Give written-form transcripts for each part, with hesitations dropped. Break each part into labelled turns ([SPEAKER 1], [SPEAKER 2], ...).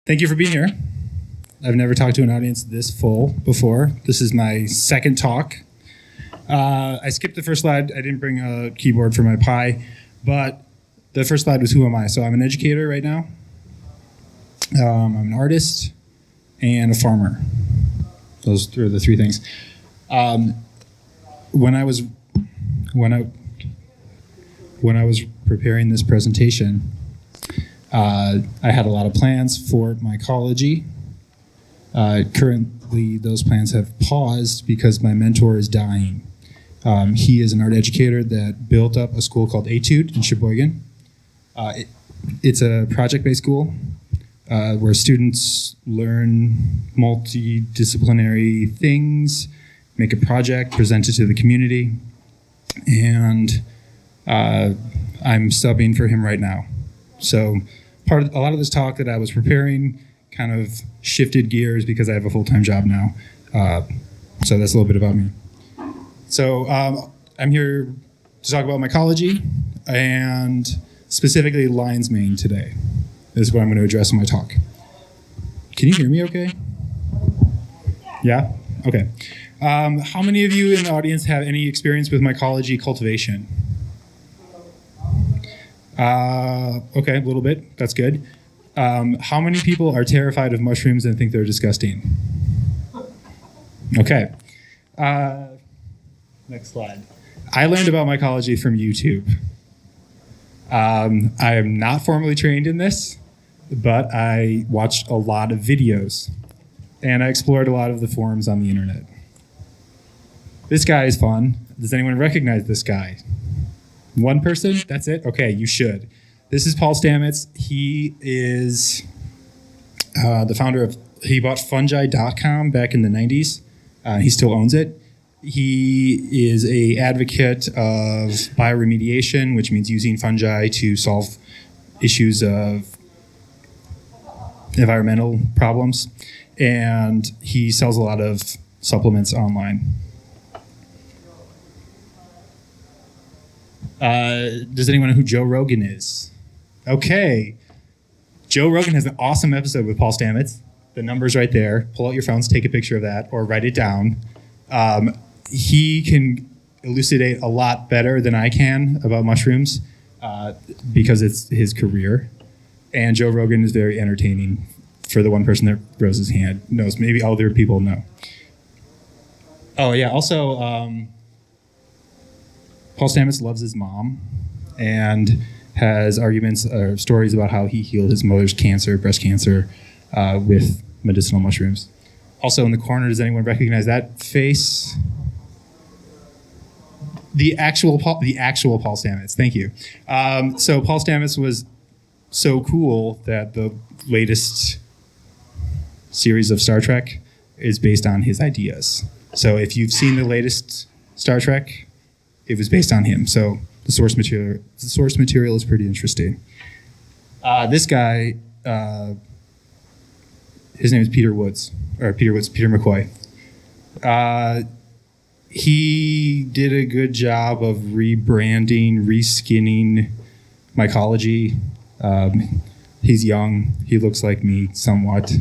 [SPEAKER 1] Thank you for being here. I've never talked to an audience this full before. This is my second talk. I skipped the first slide. I didn't bring a keyboard for my Pi, but the first slide was who am I? So I'm an educator right now. I'm an artist and a farmer. Those are the three things. When I was preparing this presentation, I had a lot of plans for mycology. Currently, those plans have paused because my mentor is dying. He is an art educator that built up a school called Etude in Sheboygan. It's a project-based school where students learn multidisciplinary things, make a project, present it to the community, and I'm subbing for him right now. So a lot of this talk that I was preparing kind of shifted gears because I have a full-time job now. So that's a little bit about me. So I'm here to talk about mycology and specifically lion's mane today. This is what I'm going to address in my talk. Can you hear me okay? Yeah? Okay. How many of you in the audience have any experience with mycology cultivation? Okay, a little bit. That's good. How many people are terrified of mushrooms and think they're disgusting? Okay. Next slide. I learned about mycology from YouTube. I am not formally trained in this, but I watched a lot of videos, and I explored a lot of the forums on the internet. This guy is fun. Does anyone recognize this guy? One person? That's it? Okay, you should. This is Paul Stamets. He is the founder of, he bought Fungi.com back in the 90s. He still owns it. He is an advocate of bioremediation, which means using fungi to solve issues of environmental problems. And he sells a lot of supplements online. Does anyone know who Joe Rogan is? Okay. Joe Rogan has an awesome episode with Paul Stamets. The number's right there. Pull out your phones, take a picture of that, or write it down. He can elucidate a lot better than I can about mushrooms because it's his career. And Joe Rogan is very entertaining for the one person that rose his hand, knows. Maybe other people know. Oh, yeah. Also, Paul Stamets loves his mom and has arguments or stories about how he healed his mother's cancer, breast cancer, with medicinal mushrooms. Also in the corner, does anyone recognize that face? The actual Paul Stamets, thank you. So Paul Stamets was so cool that the latest series of Star Trek is based on his ideas. So if you've seen the latest Star Trek, it was based on him. So the source material is pretty interesting. This guy, his name is Peter McCoy. He did a good job of rebranding, reskinning mycology. He's young. He looks like me somewhat.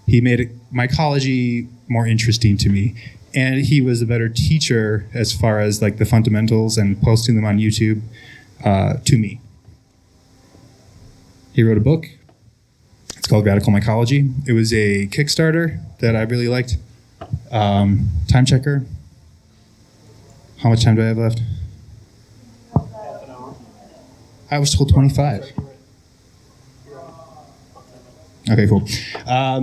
[SPEAKER 1] He made mycology more interesting to me. And he was a better teacher as far as like the fundamentals and posting them on YouTube to me. He wrote a book. It's called Radical Mycology. It was a Kickstarter that I really liked. Time checker. How much time do I have left? I was told 25. Okay, cool.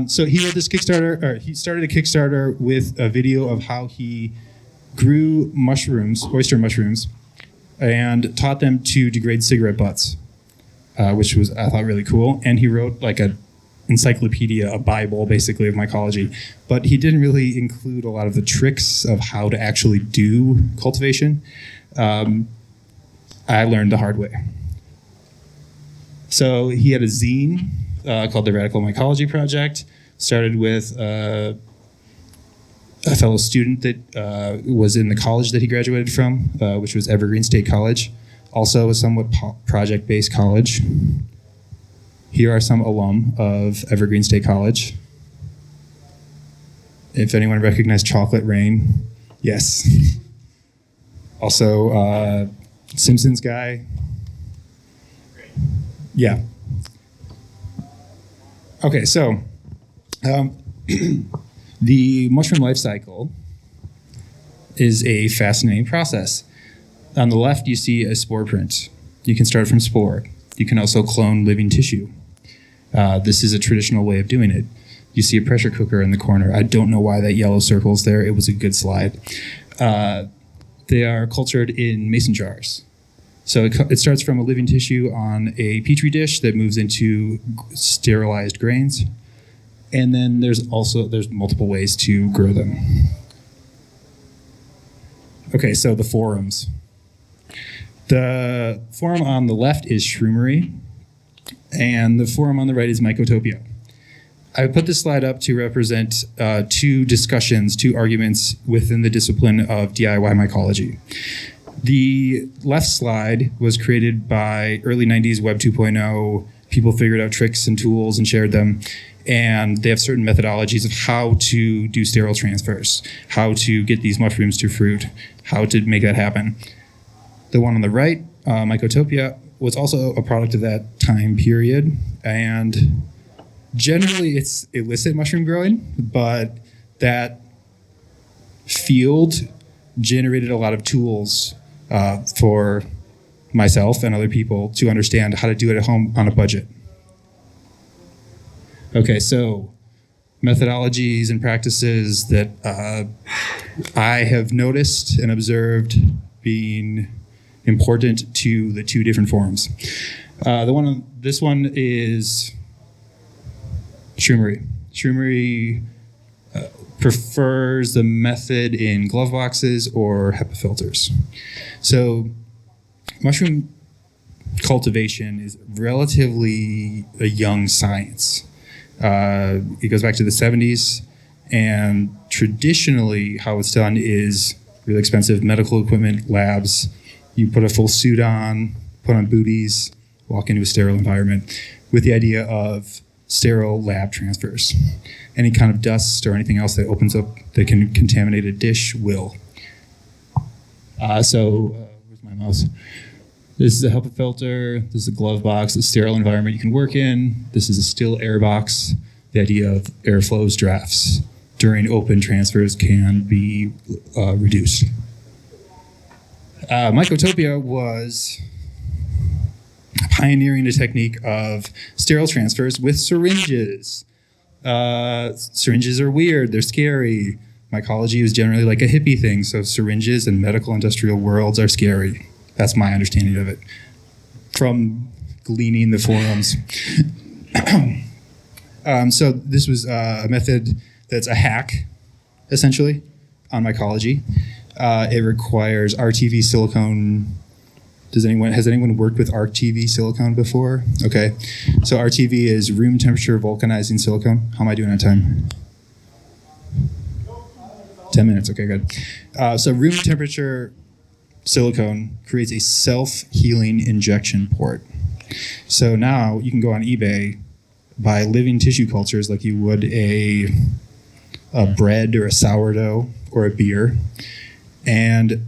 [SPEAKER 1] So he wrote this Kickstarter, or he started a Kickstarter with a video of how he grew mushrooms, oyster mushrooms, and taught them to degrade cigarette butts, which was, I thought, really cool. And he wrote like a encyclopedia, a Bible, basically, of mycology. But he didn't really include a lot of the tricks of how to actually do cultivation. I learned the hard way. So he had a zine called the Radical Mycology Project. Started with a fellow student that was in the college that he graduated from, which was Evergreen State College. Also a somewhat project-based college. Here are some alum of Evergreen State College. If anyone recognized Chocolate Rain, yes. Also, Simpsons guy. Yeah. Okay, so the mushroom life cycle is a fascinating process. On the left, you see a spore print. You can start from spore. You can also clone living tissue. This is a traditional way of doing it. You see a pressure cooker in the corner. I don't know why that yellow circle is there. It was a good slide. They are cultured in mason jars. So it starts from a living tissue on a petri dish that moves into sterilized grains. And then there's multiple ways to grow them. Okay, so the forums. The forum on the left is shroomery, and the forum on the right is Mycotopia. I put this slide up to represent two arguments within the discipline of DIY mycology. The left slide was created by early 90s Web 2.0. People figured out tricks and tools and shared them. And they have certain methodologies of how to do sterile transfers, how to get these mushrooms to fruit, how to make that happen. The one on the right, Mycotopia, was also a product of that time period. And generally it's illicit mushroom growing, but that field generated a lot of tools for myself and other people to understand how to do it at home on a budget. Okay, so methodologies and practices that I have noticed and observed being important to the two different forums. This one is shroomery. Shroomery prefers the method in glove boxes or HEPA filters. So mushroom cultivation is relatively a young science. It goes back to the 70s, and traditionally how it's done is really expensive medical equipment, labs. You put a full suit on, put on booties, walk into a sterile environment with the idea of sterile lab transfers. Any kind of dust or anything else that opens up that can contaminate a dish will. Where's my mouse? This is a HEPA filter. This is a glove box, a sterile environment you can work in. This is a still air box. The idea of airflows, drafts during open transfers can be reduced. Mycotopia was pioneering the technique of sterile transfers with syringes. Syringes are weird. They're scary. Mycology is generally like a hippie thing, so syringes and medical industrial worlds are scary. That's my understanding of it from gleaning the forums. So this was a method that's a hack, essentially, on mycology. It requires RTV silicone. Has anyone worked with RTV silicone before? Okay. So RTV is room temperature vulcanizing silicone. How am I doing on time? 10 minutes. Okay, good. So room temperature silicone creates a self-healing injection port. So now you can go on eBay, buy living tissue cultures like you would a bread or a sourdough or a beer, and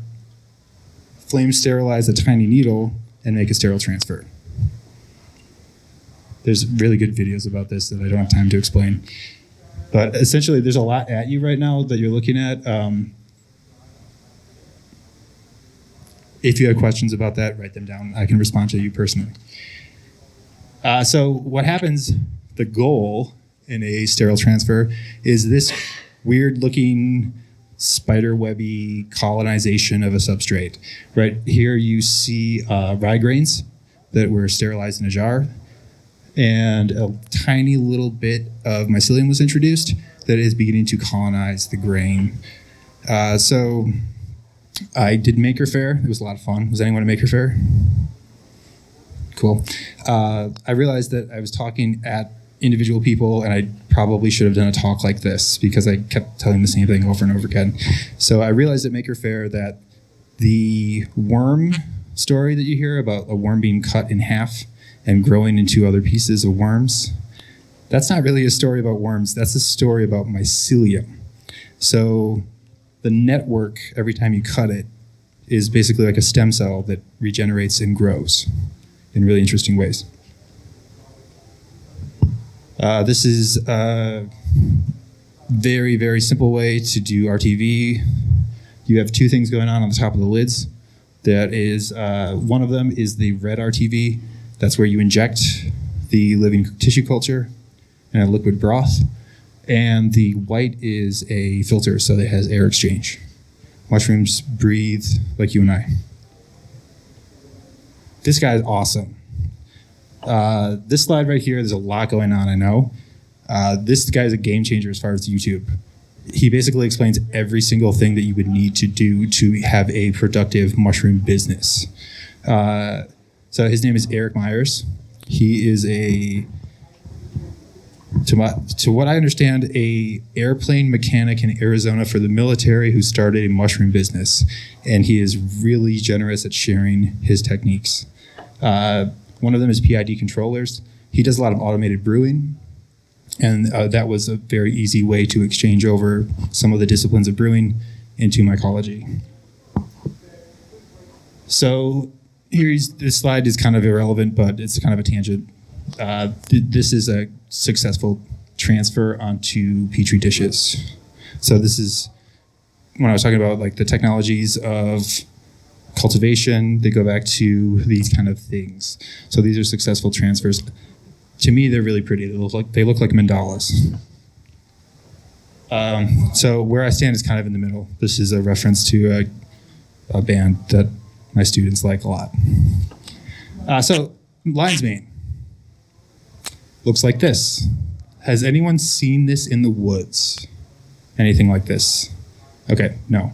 [SPEAKER 1] flame sterilize a tiny needle and make a sterile transfer. There's really good videos about this that I don't have time to explain. But essentially, there's a lot at you right now that you're looking at. If you have questions about that, write them down. I can respond to you personally. So what happens, the goal in a sterile transfer is this weird-looking spiderwebby colonization of a substrate. Right here you see rye grains that were sterilized in a jar, and a tiny little bit of mycelium was introduced that is beginning to colonize the grain. So I did Maker Faire. It was a lot of fun. Was anyone at Maker Faire? Cool. I realized that I was talking at individual people, and I probably should have done a talk like this because I kept telling the same thing over and over again. So I realized at Maker Faire that the worm story that you hear about a worm being cut in half and growing into other pieces of worms. That's not really a story about worms. That's a story about mycelium. So the network, every time you cut it, is basically like a stem cell that regenerates and grows in really interesting ways. This is a very, very simple way to do RTV. You have two things going on the top of the lids. That is, one of them is the red RTV. That's where you inject the living tissue culture in a liquid broth. And the white is a filter, so it has air exchange. Mushrooms breathe like you and I. This guy is awesome. This slide right here, there's a lot going on, I know. This guy is a game changer as far as YouTube. He basically explains every single thing that you would need to do to have a productive mushroom business. So his name is Eric Myers. He is to what I understand, a airplane mechanic in Arizona for the military who started a mushroom business. And he is really generous at sharing his techniques. One of them is PID controllers. He does a lot of automated brewing. And that was a very easy way to exchange over some of the disciplines of brewing into mycology. So this slide is kind of irrelevant, but it's kind of a tangent. This is a successful transfer onto Petri dishes. So this is, when I was talking about like the technologies of cultivation, they go back to these kind of things. So these are successful transfers. To me, they're really pretty. They look like mandalas. So where I stand is kind of in the middle. This is a reference to a band that my students like a lot. So lion's mane looks like this. Has anyone seen this in the woods? Anything like this? Okay, no.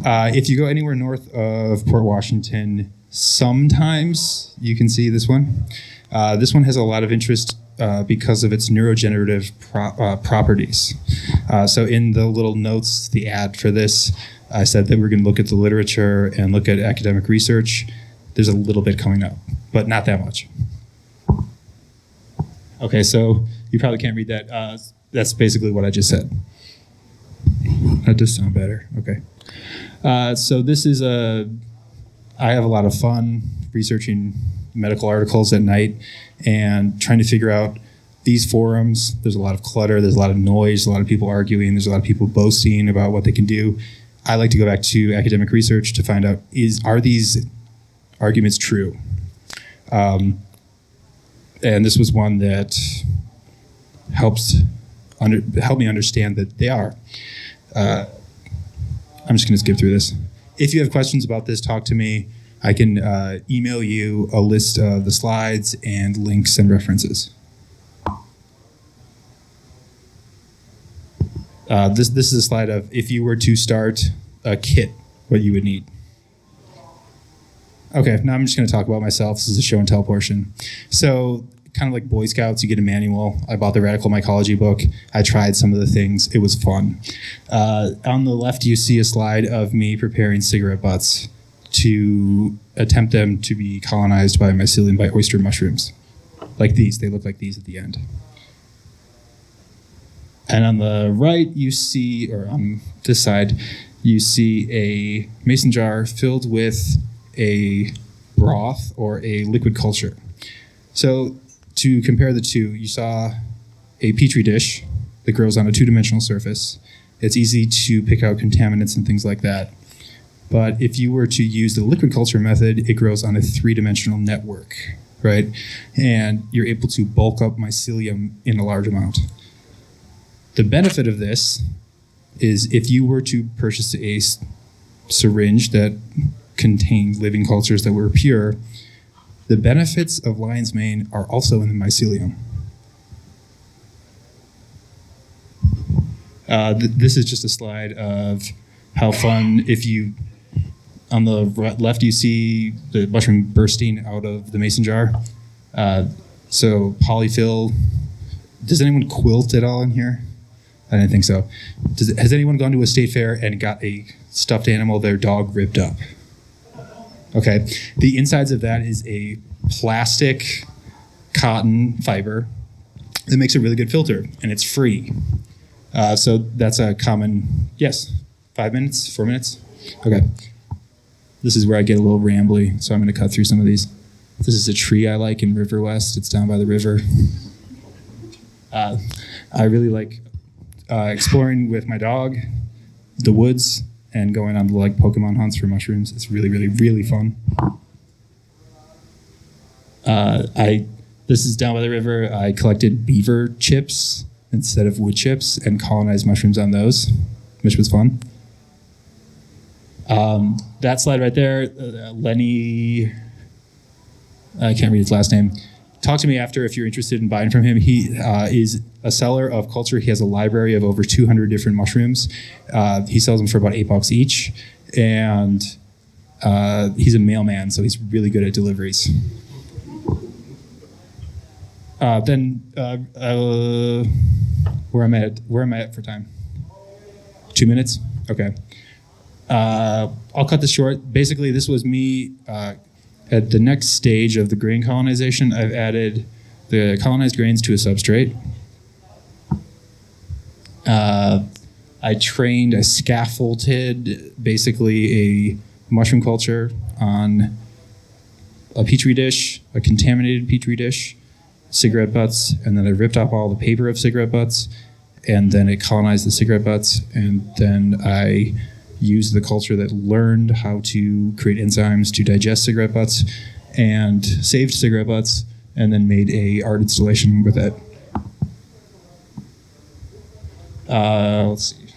[SPEAKER 1] If you go anywhere north of Port Washington, sometimes you can see this one. This one has a lot of interest because of its neurogenerative properties. So in the little notes, the ad for this, I said that we're going to look at the literature and look at academic research. There's a little bit coming up, but not that much. Okay, so you probably can't read that. That's basically what I just said. That does sound better. Okay. So this is I have a lot of fun researching medical articles at night and trying to figure out these forums. There's a lot of clutter, there's a lot of noise, a lot of people arguing, there's a lot of people boasting about what they can do. I like to go back to academic research to find out, are these arguments true? And this was one that helped me understand that they are. I'm just going to skip through this. If you have questions about this, talk to me. I can email you a list of the slides and links and references. This is a slide of if you were to start a kit, what you would need. Okay, now I'm just going to talk about myself. This is a show and tell portion. So kind of like Boy Scouts, you get a manual. I bought the Radical Mycology book. I tried some of the things. It was fun. On the left, you see a slide of me preparing cigarette butts to attempt them to be colonized by mycelium by oyster mushrooms. Like these. They look like these at the end. And on the right, you see, or on this side, you see a mason jar filled with a broth or a liquid culture. So to compare the two, you saw a petri dish that grows on a two-dimensional surface. It's easy to pick out contaminants and things like that. But if you were to use the liquid culture method, it grows on a three-dimensional network, right? And you're able to bulk up mycelium in a large amount. The benefit of this is if you were to purchase a syringe that contained living cultures that were pure, the benefits of lion's mane are also in the mycelium. This is just a slide of how fun, if you, on the left you see the mushroom bursting out of the mason jar. So polyfill, does anyone quilt at all in here? I didn't think so. Has anyone gone to a state fair and got a stuffed animal their dog ripped up? Okay, the insides of that is a plastic cotton fiber that makes a really good filter, and it's free. So that's a common, yes, 5 minutes, 4 minutes? Okay. This is where I get a little rambly, so I'm going to cut through some of these. This is a tree I like in River West. It's down by the river. I really like exploring with my dog, the woods, and going on like Pokemon hunts for mushrooms. It's really, really, really fun. This is down by the river. I collected beaver chips instead of wood chips and colonized mushrooms on those, which was fun. That slide right there, Lenny, I can't read his last name. Talk to me after if you're interested in buying from him. He is a seller of culture. He has a library of over 200 different mushrooms. He sells them for about $8 each. And he's a mailman, so he's really good at deliveries. Where am I at for time? 2 minutes? Okay. I'll cut this short. Basically, this was me at the next stage of the grain colonization. I've added the colonized grains to a substrate. I scaffolded basically a mushroom culture on a petri dish, a contaminated petri dish, cigarette butts, and then I ripped off all the paper of cigarette butts, and then it colonized the cigarette butts, and then I used the culture that learned how to create enzymes to digest cigarette butts and saved cigarette butts, and then made a art installation with it. Let's see.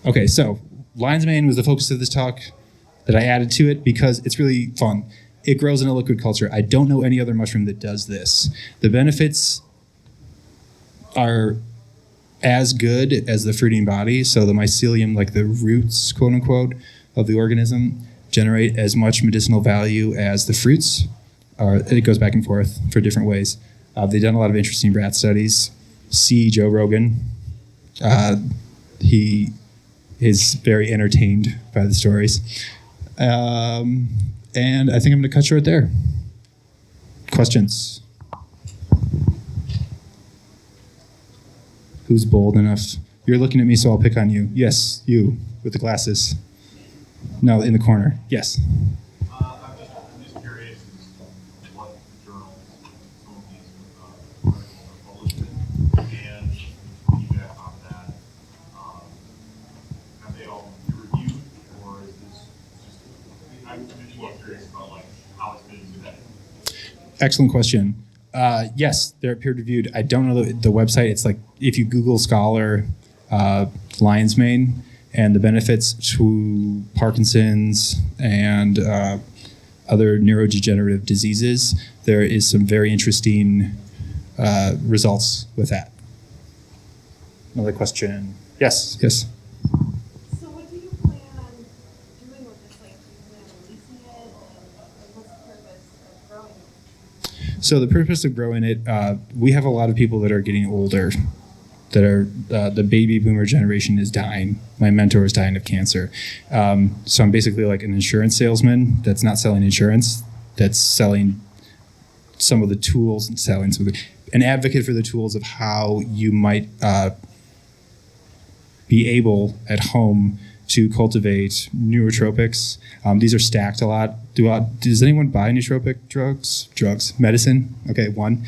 [SPEAKER 1] Okay, so lion's mane was the focus of this talk that I added to it because it's really fun. It grows in a liquid culture. I don't know any other mushroom that does this. The benefits are as good as the fruiting body. So the mycelium, like the roots, quote unquote, of the organism, generate as much medicinal value as the fruits. It goes back and forth for different ways. They've done a lot of interesting rat studies. See Joe Rogan. He is very entertained by the stories. And I think I'm going to cut short there. Questions? Who's bold enough? You're looking at me, so I'll pick on you. Yes, you with the glasses. No, in the corner. Yes.
[SPEAKER 2] I'm just curious what journals some of these articles are published in, and feedback on that. Have they all been reviewed, or is this just? I'm just more curious about like how it's been vetted.
[SPEAKER 1] Excellent question. Yes, they're peer-reviewed. I don't know the website. It's like if you Google Scholar, lion's mane, and the benefits to Parkinson's and other neurodegenerative diseases, there is some very interesting results with that. Another question. Yes, yes.
[SPEAKER 3] So what do you plan on doing with this? Like, do you plan on releasing it? And what's the purpose of growing it?
[SPEAKER 1] So the purpose of growing it, we have a lot of people that are getting older, that are the baby boomer generation is dying. My mentor is dying of cancer. So I'm basically like an insurance salesman that's not selling insurance, that's selling some of the tools and selling some of an advocate for the tools of how you might be able at home to cultivate nootropics. These are stacked a lot. Does anyone buy nootropic drugs? Medicine? Okay, one.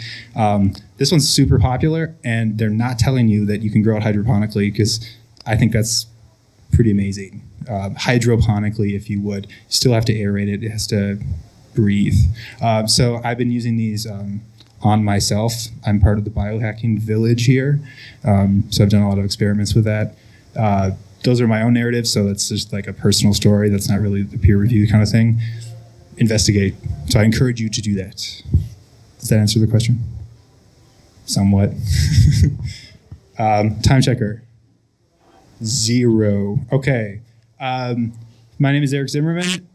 [SPEAKER 1] This one's super popular, and they're not telling you that you can grow it hydroponically, because I think that's pretty amazing. Hydroponically, if you would. You still have to aerate it. It has to breathe. So I've been using these on myself. I'm part of the biohacking village here. So I've done a lot of experiments with that. Those are my own narratives, so that's just like a personal story. That's not really the peer review kind of thing. Investigate. So I encourage you to do that. Does that answer the question? Somewhat. Time checker. 0. Okay. My name is Eric Zimmermann.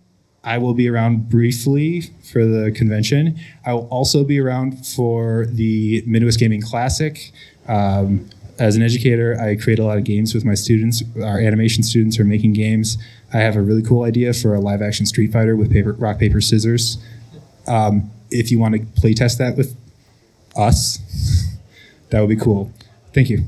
[SPEAKER 1] I will be around briefly for the convention. I will also be around for the Midwest Gaming Classic. As an educator, I create a lot of games with my students. Our animation students are making games. I have a really cool idea for a live-action Street Fighter with rock, paper, scissors. if you want to play test that with us, that would be cool. Thank you.